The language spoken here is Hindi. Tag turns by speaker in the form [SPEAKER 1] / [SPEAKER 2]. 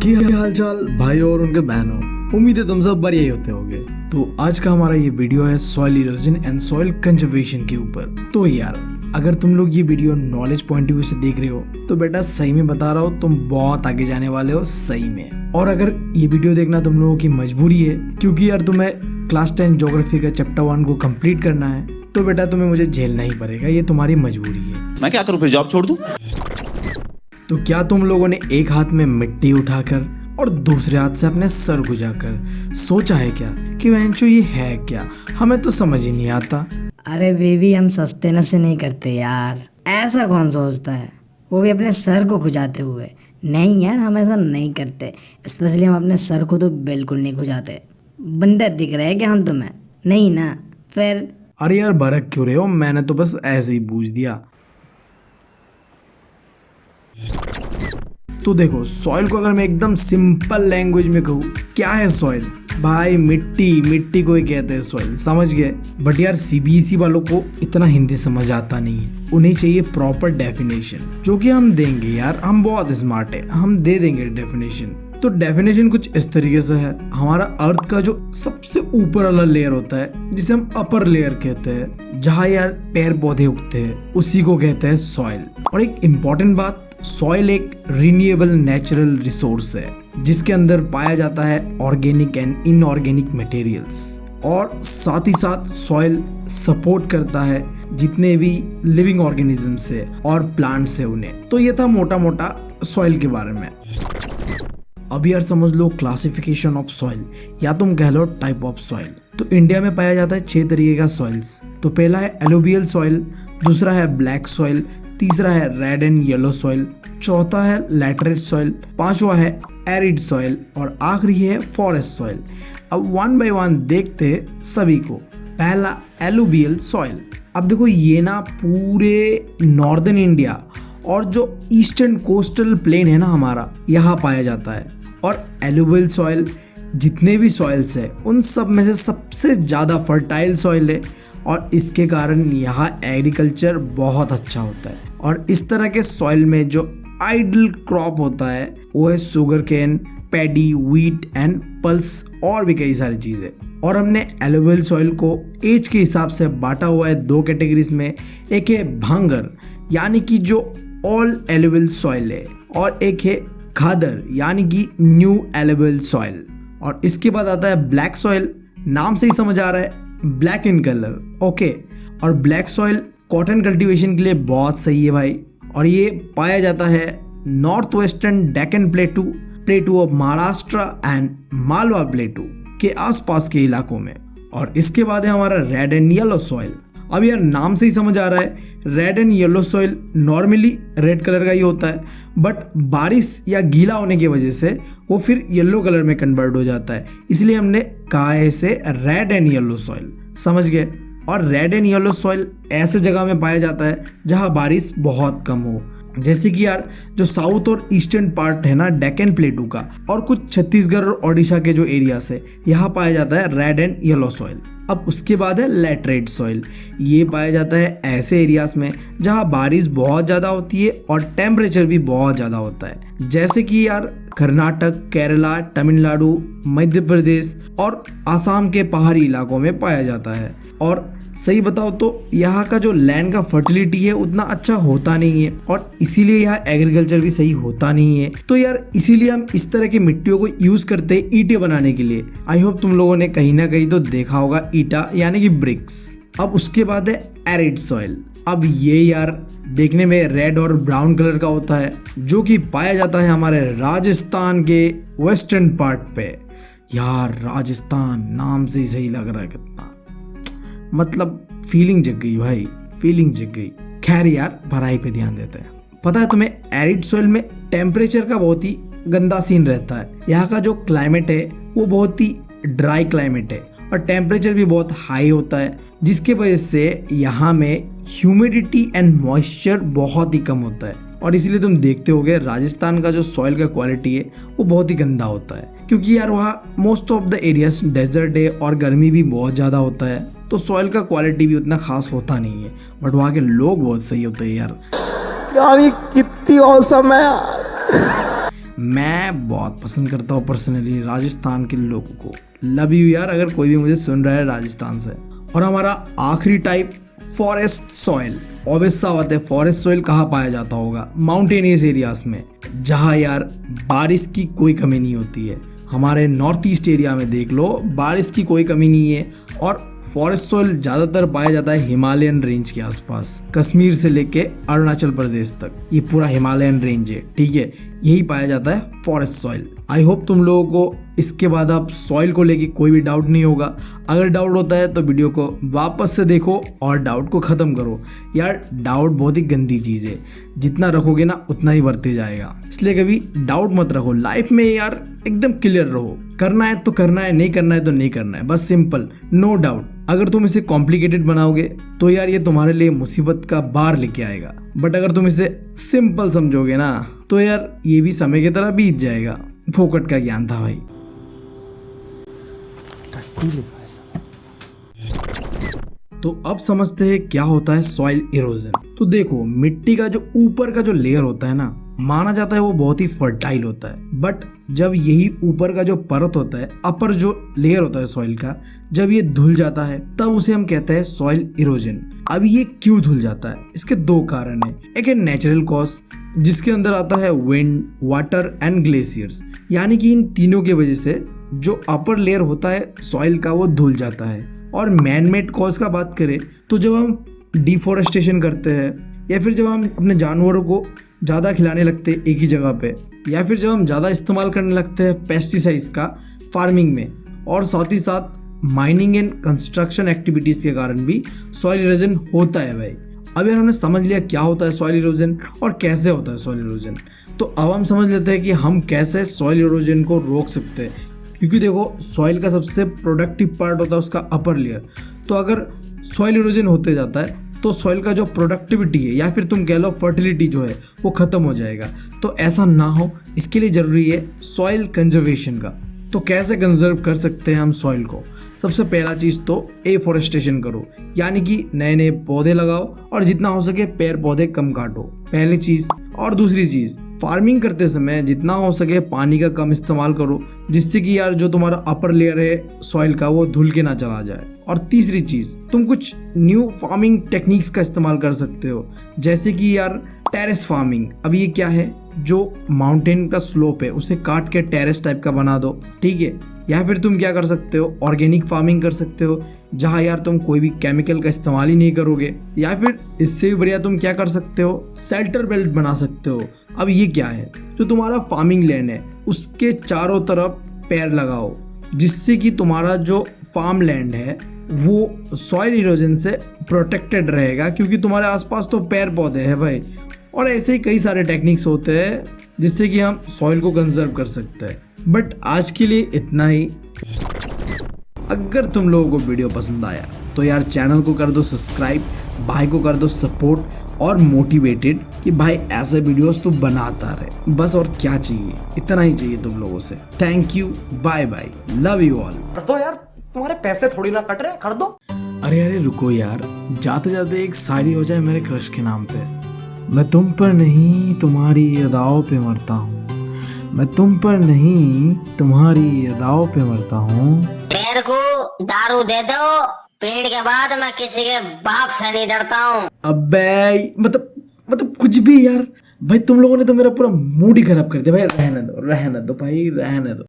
[SPEAKER 1] क्या हाल चाल भाई और उनके बहनों, उम्मीद है तुम सब बढ़िया ही होते होगे। तो आज का हमारा ये वीडियो है soil erosion and soil conservation के ऊपर। तो यार अगर तुम लोग ये video knowledge point of view से देख रहे हो तो बेटा सही में बता रहा हूँ, तुम बहुत आगे जाने वाले हो सही में। और अगर ये वीडियो देखना तुम लोगों की मजबूरी है क्योंकि यार तुम्हें क्लास 10 ज्योग्राफी का चैप्टर 1 को कंप्लीट करना है, तो बेटा तुम्हें मुझे झेलना ही पड़ेगा, ये तुम्हारी मजबूरी है।
[SPEAKER 2] मैं क्या करूं, फिर जॉब छोड़ दूं?
[SPEAKER 1] तो क्या तुम लोगों ने एक हाथ में मिट्टी उठाकर और दूसरे हाथ से अपने सर गुजाकर सोचा है क्या कि वैंचो ये है क्या? हमें तो समझ ही नहीं आता।
[SPEAKER 3] अरे बेबी, हम सस्ते नशे नहीं करते यार, ऐसा कौन सोचता है, वो भी अपने सर को खुजाते हुए। नहीं यार, हम ऐसा नहीं करते, स्पेशली हम अपने सर को तो बिल्कुल नहीं खुजाते। बंदर दिख रहे हैं क्या हम तुम्हें? नहीं ना? फिर
[SPEAKER 1] अरे यार बरक क्यों रहे हो, मैंने तो बस ऐसे ही पूछ दिया। तो देखो, सॉइल को अगर मैं एकदम सिंपल लैंग्वेज में कहूँ, क्या है सॉइल? भाई मिट्टी को ही कहते हैं सॉइल, समझ गए? बट यार सीबीएसई वालों को इतना हिंदी समझ आता नहीं है, उन्हें चाहिए प्रॉपर डेफिनेशन, जो कि हम देंगे यार, हम बहुत स्मार्ट है, हम दे देंगे डेफिनेशन। तो डेफिनेशन कुछ इस तरीके से है, हमारा अर्थ का जो सबसे ऊपर वाला लेयर होता है जिसे हम अपर लेयर कहते हैं, जहाँ यार पेड़ पौधे उगते हैं, उसी को कहते हैं सॉइल। और एक इम्पॉर्टेंट बात, सॉइल एक रिन्यूएबल नेचुरल रिसोर्स है जिसके अंदर पाया जाता है ऑर्गेनिक एंड इनऑर्गेनिक मटेरियल्स, और साथ ही साथ सॉइल सपोर्ट करता है जितने भी लिविंग ऑर्गेनिजम्स है और प्लांट्स है उन्हें। तो ये था मोटा मोटा सॉइल के बारे में। अब यार समझ लो क्लासिफिकेशन ऑफ सॉइल, या तुम कह लो टाइप ऑफ सॉइल। तो इंडिया में पाया जाता है 6 तरीके का सॉइल्स। तो पहला है एलुवियल सॉइल, दूसरा है ब्लैक सॉइल, तीसरा है रेड एंड येलो सॉइल, चौथा है लैटरेट सॉइल, पांचवा है एरिड सॉइल और आखिरी है फॉरेस्ट सॉइल। अब वन बाय वन देखते सभी को। पहला एलुवियल सॉइल। अब देखो ये ना पूरे नॉर्दर्न इंडिया और जो ईस्टर्न कोस्टल प्लेन है ना हमारा, यहाँ पाया जाता है। और एलुवियल सॉइल जितने भी सॉइल्स है उन सब में से सबसे ज़्यादा फर्टाइल सॉइल है, और इसके कारण यहाँ एग्रीकल्चर बहुत अच्छा होता है। और इस तरह के सॉइल में जो आइडल क्रॉप होता है वो है sugarcane, paddy, wheat and pulse और भी कई सारी चीज़ें। और हमने एलुवियल सॉइल को एज के हिसाब से बांटा हुआ है 2 कैटेगरीज में। एक है भांगर यानी कि जो ऑल एलुवियल सॉइल है, और एक है खादर यानी कि न्यू एलुवियल सॉइल। और इसके बाद आता है ब्लैक सॉइल, नाम से ही समझ आ रहा है ब्लैक इन कलर, ओके। और ब्लैक सॉइल कॉटन कल्टीवेशन के लिए बहुत सही है भाई, और ये पाया जाता है north western Deccan प्लेटू of Maharashtra and Malwa प्लेटू के आसपास के इलाकों में। और इसके बाद है हमारा रेड एंड येलो सॉइल। अब यार नाम से ही समझ आ रहा है, red and yellow soil normally red colour का ही होता है, बट बारिश या गीला होने की वजह से वो फिर येलो कलर में कन्वर्ट हो जाता है, इसलिए हमने कहा है इसे रेड एंड येलो सॉइल, समझ गए? और रेड एंड येलो सॉइल ऐसे जगह में पाया जाता है जहाँ बारिश बहुत कम हो, जैसे कि यार जो साउथ और ईस्टर्न पार्ट है ना डेक्कन प्लेटू का, और कुछ छत्तीसगढ़ और ओडिशा के जो एरियाज है, यहाँ पाया जाता है रेड एंड येलो सॉइल। अब उसके बाद है लैटरेट सॉइल। ये पाया जाता है ऐसे एरियाज में जहाँ बारिश बहुत ज़्यादा होती है और टेम्परेचर भी बहुत ज़्यादा होता है, जैसे कि यार कर्नाटक, केरला, तमिलनाडु, मध्य प्रदेश और आसाम के पहाड़ी इलाकों में पाया जाता है। और सही बताओ तो यहाँ का जो लैंड का फर्टिलिटी है उतना अच्छा होता नहीं है, और इसीलिए यहाँ एग्रीकल्चर भी सही होता नहीं है। तो यार इसीलिए हम इस तरह की मिट्टियों को यूज करते हैं ईंटें बनाने के लिए। आई होप तुम लोगों ने कहीं ना कहीं तो देखा होगा ईंटा यानी कि ब्रिक्स। अब उसके बाद है एरिड सॉइल। अब ये यार देखने में रेड और ब्राउन कलर का होता है, जो कि पाया जाता है हमारे राजस्थान के वेस्टर्न पार्ट पे। यार राजस्थान नाम से ही सही लग रहा है, कितना मतलब फीलिंग जग गई भाई, फीलिंग जग गई। खैर यार पढ़ाई पे ध्यान देते हैं। पता है तुम्हें एरिड सॉइल में टेम्परेचर का बहुत ही गंदा सीन रहता है। यहाँ का जो क्लाइमेट है वो बहुत ही ड्राई क्लाइमेट है, और टेम्परेचर भी बहुत हाई होता है, जिसके वजह से यहाँ में ह्यूमिडिटी एंड मॉइस्चर बहुत ही कम होता है। और इसीलिए तुम देखते होगे राजस्थान का जो सॉइल का क्वालिटी है वो बहुत ही गंदा होता है, क्योंकि यार वहाँ most of the areas desert है और गर्मी भी बहुत ज़्यादा होता है, तो सॉइल का क्वालिटी भी उतना खास होता नहीं है। बट वहाँ के लोग बहुत सही होते हैं यार।
[SPEAKER 4] यार ये कितनी औसम है यार।
[SPEAKER 1] मैं बहुत पसंद करता हूँ पर्सनली राजस्थान के लोगों को। लव यू यार, अगर कोई भी मुझे सुन रहा है राजस्थान से। और हमारा आखिरी टाइप फॉरेस्ट सॉइल। ऑब्वियस सा बात है, फॉरेस्ट सॉइल कहाँ पाया जाता होगा? माउंटेनियस एरियाज में, जहाँ यार बारिश की कोई कमी नहीं होती है। हमारे नॉर्थ ईस्ट एरिया में देख लो, बारिश की कोई कमी नहीं है। और फॉरेस्ट सॉइल ज़्यादातर पाया जाता है हिमालयन रेंज के आसपास, कश्मीर से लेके अरुणाचल प्रदेश तक, ये पूरा हिमालयन रेंज है, ठीक है। यही पाया जाता है फॉरेस्ट सॉइल। आई होप तुम लोगों को इसके बाद अब सॉइल को लेके कोई भी डाउट नहीं होगा। अगर डाउट होता है तो वीडियो को वापस से देखो और डाउट को ख़त्म करो। यार डाउट बहुत ही गंदी चीज़ है, जितना रखोगे ना उतना ही बढ़ते जाएगा। इसलिए कभी डाउट मत रखो। लाइफ में यार एकदम क्लियर रहो, करना है तो करना है, नहीं करना है तो नहीं करना है, बस सिंपल, नो डाउट। अगर तुम इसे कॉम्प्लिकेटेड बनाओगे तो यार ये तुम्हारे लिए मुसीबत का बार लेके आएगा। बट अगर तुम इसे सिंपल समझोगे ना तो यार ये भी समय की तरह बीत जाएगा। फोकट का ज्ञान था भाई। तो अब समझते हैं क्या होता है सॉइल इरोजन। तो देखो, मिट्टी का जो ऊपर का जो लेयर होता है ना, माना जाता है वो बहुत ही फर्टाइल होता है। बट जब यही ऊपर का जो परत होता है, अपर जो लेयर होता है सॉइल का, जब ये धुल जाता है तब उसे हम कहते हैं सॉइल इरोजन। अब ये क्यों धुल जाता है? इसके दो कारण है। एक है नेचुरल कॉज, जिसके अंदर आता है विंड, वाटर एंड ग्लेशियर्स। यानी कि इन तीनों की वजह से जो अपर लेयर होता है सॉइल का वो धुल जाता है। और मैन मेड कॉज का बात करें तो जब हम डिफॉरेस्टेशन करते हैं, या फिर जब हम अपने जानवरों को ज़्यादा खिलाने लगते हैं एक ही जगह पे, या फिर जब हम ज़्यादा इस्तेमाल करने लगते हैं पेस्टिसाइड्स का फार्मिंग में, और साथ ही साथ माइनिंग एंड कंस्ट्रक्शन एक्टिविटीज़ के कारण भी सॉइल इरोजन होता है भाई। अब यार हमने समझ लिया क्या होता है सॉइल इरोजन और कैसे होता है सॉइल इरोजन। तो अब हम समझ लेते हैं कि हम कैसे सॉइल इरोजन को रोक सकते हैं। क्योंकि देखो, सॉइल का सबसे प्रोडक्टिव पार्ट होता है उसका अपर लेयर। तो अगर सॉइल इरोजन होते जाता है तो सॉइल का जो प्रोडक्टिविटी है, या फिर तुम कह लो फर्टिलिटी जो है, वो ख़त्म हो जाएगा। तो ऐसा ना हो, इसके लिए ज़रूरी है सॉइल कंजर्वेशन का। तो कैसे कंजर्व कर सकते हैं हम सॉइल को? सबसे पहला चीज़ तो एफॉरेस्टेशन करो, यानी कि नए नए पौधे लगाओ और जितना हो सके पेड़ पौधे कम काटो, पहली चीज़। और दूसरी चीज़, फार्मिंग करते समय जितना हो सके पानी का कम इस्तेमाल करो, जिससे कि यार जो तुम्हारा अपर लेयर है सॉइल का वो धुल के ना चला जाए। और तीसरी चीज़, तुम कुछ न्यू फार्मिंग टेक्निक्स का इस्तेमाल कर सकते हो, जैसे कि यार टेरेस फार्मिंग। अब ये क्या है? जो माउंटेन का स्लोप है उसे काट के टेरेस टाइप का बना दो, ठीक है। या फिर तुम क्या कर सकते हो, ऑर्गेनिक फार्मिंग कर सकते हो, जहाँ यार तुम कोई भी केमिकल का इस्तेमाल ही नहीं करोगे। या फिर इससे भी बढ़िया तुम क्या कर सकते हो, शेल्टर बेल्ट बना सकते हो। अब ये क्या है? जो तुम्हारा फार्मिंग लैंड है उसके चारों तरफ पेड़ लगाओ, जिससे कि तुम्हारा जो फार्म लैंड है वो सॉइल इरोजन से प्रोटेक्टेड रहेगा, क्योंकि तुम्हारे आसपास तो पेड़ पौधे हैं भाई। और ऐसे ही कई सारे टेक्निक्स होते हैं जिससे कि हम सॉइल को कंजर्व कर सकते हैं। बट आज के लिए इतना ही। अगर तुम लोगों को वीडियो पसंद आया तो यार चैनल को कर दो सब्सक्राइब, भाई को कर दो सपोर्ट और मोटिवेटेड कि भाई ऐसे वीडियोस तो बनाता रहे। बस और क्या चाहिए, इतना ही चाहिए तुम लोगों से। Thank you, bye bye, love you all.
[SPEAKER 2] कर दो यार, तुम्हारे पैसे थोड़ी ना कट रहे, कर दो।
[SPEAKER 1] अरे रुको यार, जाते जाते एक शायरी हो जाए मेरे क्रश के नाम पे। मैं तुम पर नहीं तुम्हारी अदाओं पे मरता हूँ, मैं तुम पर नहीं तुम्हारी अदाओं पे मरता हूँ।
[SPEAKER 4] मेरे को दारू दे दो, पेड़ के बाद मैं किसी के बाप से नहीं डरता हूँ।
[SPEAKER 1] अबे मतलब कुछ भी यार भाई, तुम लोगों ने तो मेरा पूरा मूड ही खराब कर दिया भाई। रहने दो भाई, रहने दो।